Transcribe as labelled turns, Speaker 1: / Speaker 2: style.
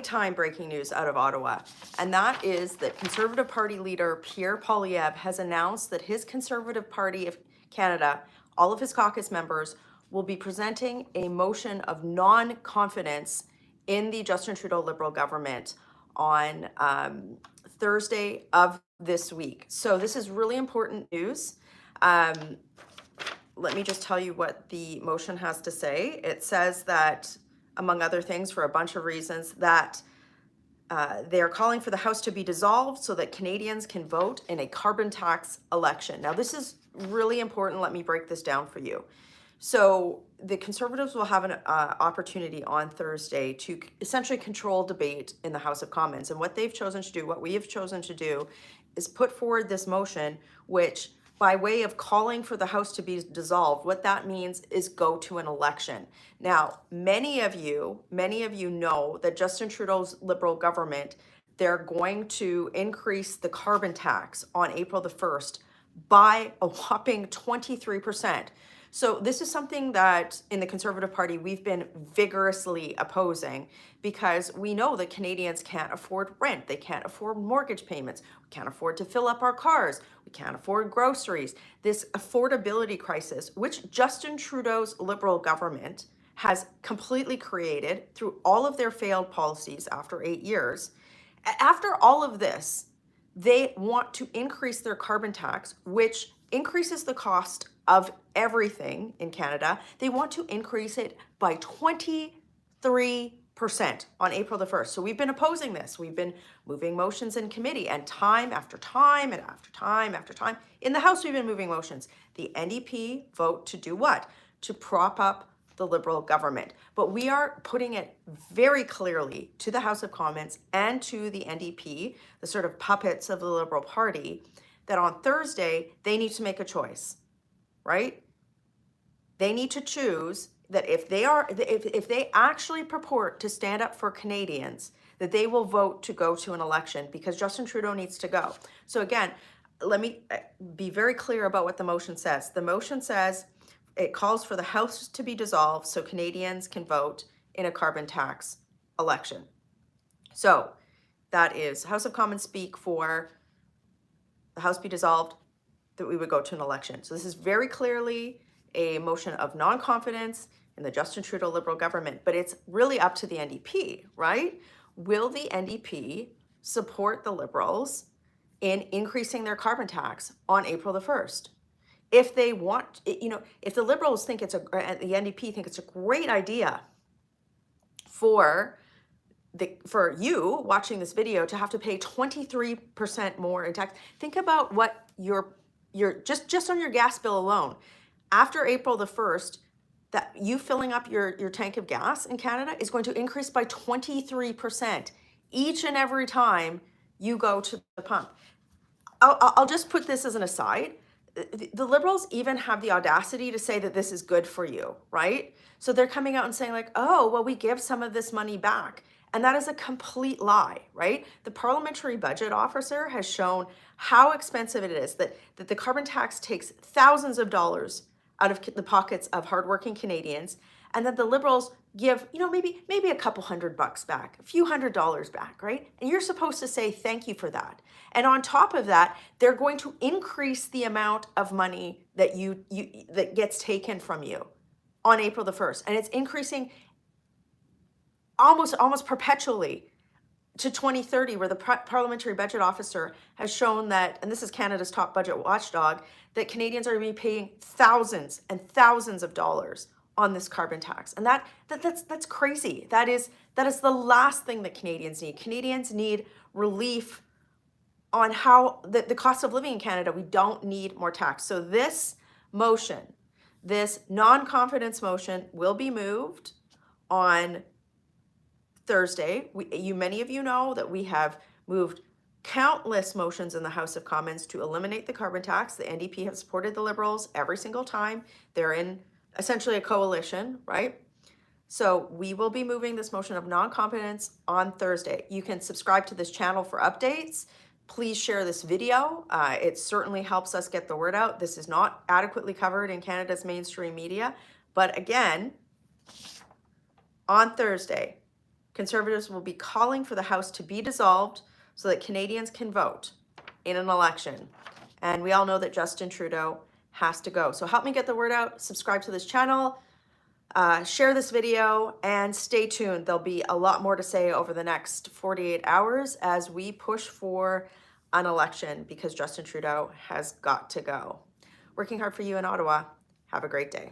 Speaker 1: time breaking news out of Ottawa, and that is that Conservative Party leader Pierre Poilievre has announced that his Conservative Party of Canada, all of his caucus members, will be presenting a motion of non-confidence in the Justin Trudeau Liberal government on Thursday of this week. So this is really important news. Let me just tell you what the motion has to say. It says that, among other things, for a bunch of reasons, that they are calling for the House to be dissolved so that Canadians can vote in a carbon tax election. Now, this is really important. Let me break this down for you. So the Conservatives will have an opportunity on Thursday to essentially control debate in the House of Commons. And what they've chosen to do, what we have chosen to do, is put forward this motion, which, by way of calling for the House to be dissolved, what that means is go to an election. Now, many of you know that Justin Trudeau's Liberal government, they're going to increase the carbon tax on April the 1st by a whopping 23%. So this is something that in the Conservative Party we've been vigorously opposing, because we know that Canadians can't afford rent, they can't afford mortgage payments, we can't afford to fill up our cars, we can't afford groceries. This affordability crisis, which Justin Trudeau's Liberal government has completely created through all of their failed policies after 8 years. After all of this, they want to increase their carbon tax, which increases the cost of everything in Canada. They want to increase it by 23% on April the 1st. So we've been opposing this. We've been moving motions in committee, and time after time and after time after time. In the House, we've been moving motions. The NDP vote to do what? To prop up the Liberal government. But we are putting it very clearly to the House of Commons and to the NDP, the sort of puppets of the Liberal Party, that on Thursday, they need to make a choice, right? They need to choose that if they actually purport to stand up for Canadians, that they will vote to go to an election, because Justin Trudeau needs to go. So again, let me be very clear about what the motion says. The motion says it calls for the House to be dissolved so Canadians can vote in a carbon tax election. So that is House of Commons speak for the House be dissolved, that we would go to an election. So this is very clearly a motion of non-confidence in the Justin Trudeau Liberal government, but it's really up to the NDP, right? Will the NDP support the Liberals in increasing their carbon tax on April the 1st? If they want, if the Liberals think the NDP think it's a great idea for you watching this video to have to pay 23% more in tax, think about what your just on your gas bill alone, after April the 1st, that you filling up your tank of gas in Canada is going to increase by 23% each and every time you go to the pump. I'll just put this as an aside. The Liberals even have the audacity to say that this is good for you, right? So they're coming out and saying like, oh, well, we give some of this money back. And that is a complete lie, right? The parliamentary budget officer has shown how expensive it is, that the carbon tax takes thousands of dollars out of the pockets of hardworking Canadians, and that the Liberals give, maybe a couple $100 back, a few $100 back, right? And you're supposed to say thank you for that. And on top of that, they're going to increase the amount of money that that gets taken from you on April the 1st. And it's increasing almost perpetually to 2030, where the parliamentary budget officer has shown that, and this is Canada's top budget watchdog, that Canadians are going to be paying thousands and thousands of dollars on this carbon tax. And that's crazy. That is the last thing that Canadians need. Canadians need relief on how the cost of living in Canada. We don't need more tax. So this motion, this non-confidence motion, will be moved on Thursday. Many of you know that we have moved countless motions in the House of Commons to eliminate the carbon tax. The NDP have supported the Liberals every single time. They're in essentially a coalition, right? So we will be moving this motion of non-confidence on Thursday. You can subscribe to this channel for updates. Please share this video. It certainly helps us get the word out. This is not adequately covered in Canada's mainstream media. But again, on Thursday, Conservatives will be calling for the House to be dissolved so that Canadians can vote in an election. And we all know that Justin Trudeau has to go. So help me get the word out. Subscribe to this channel. Share this video and stay tuned. There'll be a lot more to say over the next 48 hours as we push for an election because Justin Trudeau has got to go. Working hard for you in Ottawa. Have a great day.